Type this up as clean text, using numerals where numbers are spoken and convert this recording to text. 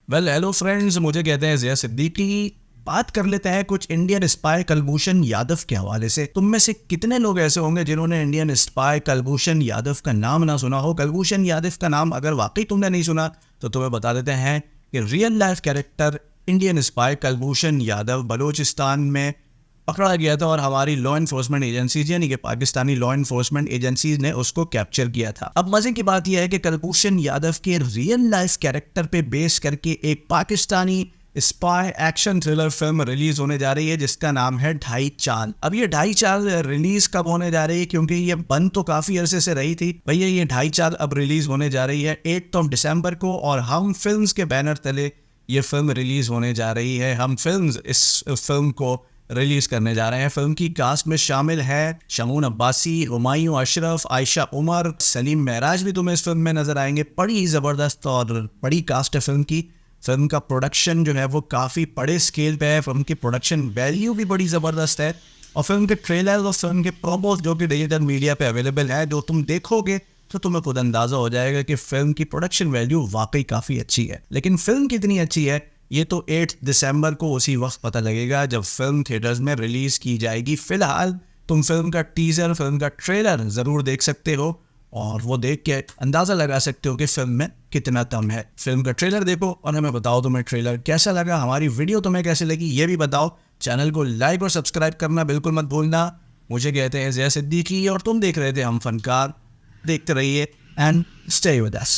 Well hello friends, मुझे कहते हैं ज़िया सिद्दीकी। बात कर लेते हैं कुछ इंडियन स्पाई कुलभूषण यादव के हवाले से। तुम में से कितने लोग ऐसे होंगे जिन्होंने इंडियन स्पाई कुलभूषण यादव का नाम ना सुना हो। कुलभूषण यादव का नाम अगर वाकई तुमने नहीं सुना तो तुम्हें बता देते हैं कि real life character Indian spy Kulbhushan Yadav Balochistan में पकड़ा गया था और हमारी लॉ इन्फोर्समेंट एजेंसीज यानी कि पाकिस्तानी लॉ इन्फोर्समेंट एजेंसीज ने उसको कैप्चर किया था। अब मजे की बात यह है कि कुलभूषण यादव के रियल लाइफ कैरेक्टर पे बेस करके एक Pakistani spy action thriller film release होने जा रही है जिसका नाम है ढाई चांद। अब ये ढाई चांद रिलीज कब होने जा रही है, क्योंकि ये बंद तो काफी अरसे से रही थी भैया। ये ढाई चांद अब रिलीज होने जा रही है 8 दिसंबर को और हम फिल्म्स के बैनर तले ये फिल्म रिलीज होने जा रही है। हम फिल्म्स इस फिल्म को रिलीज करने जा रहे हैं। फिल्म की कास्ट में शामिल है शमून अब्बासी, हुमायूं अशरफ, आयशा उमर, सलीम महराज भी तुम्हें इस फिल्म में नजर आएंगे। बड़ी ज़बरदस्त और बड़ी कास्ट है फिल्म की। फिल्म का प्रोडक्शन जो है वो काफ़ी बड़े स्केल पे है। फिल्म की प्रोडक्शन वैल्यू भी बड़ी ज़बरदस्त है और फिल्म के ट्रेलर और फिल्म के प्रोमोज जो कि डिजिटल मीडिया पे अवेलेबल है, जो तुम देखोगे तो तुम्हें खुद अंदाज़ा हो जाएगा कि फिल्म की प्रोडक्शन वैल्यू वाकई काफ़ी अच्छी है। लेकिन फिल्म कितनी अच्छी है ये तो 8 दिसंबर को उसी वक्त पता लगेगा जब फिल्म थिएटर्स में रिलीज की जाएगी। फिलहाल तुम फिल्म का टीजर, फिल्म का ट्रेलर ज़रूर देख सकते हो और वो देख के अंदाज़ा लगा सकते हो कि फिल्म में कितना दम है। फिल्म का ट्रेलर देखो और हमें बताओ तुम्हें ट्रेलर कैसा लगा, हमारी वीडियो तुम्हें कैसी लगी ये भी बताओ। चैनल को लाइक और सब्सक्राइब करना बिल्कुल मत भूलना। मुझे कहते हैं ज़िया सिद्दीकी और तुम देख रहे थे हम फनकार। देखते रहिए एंड स्टे विद अस।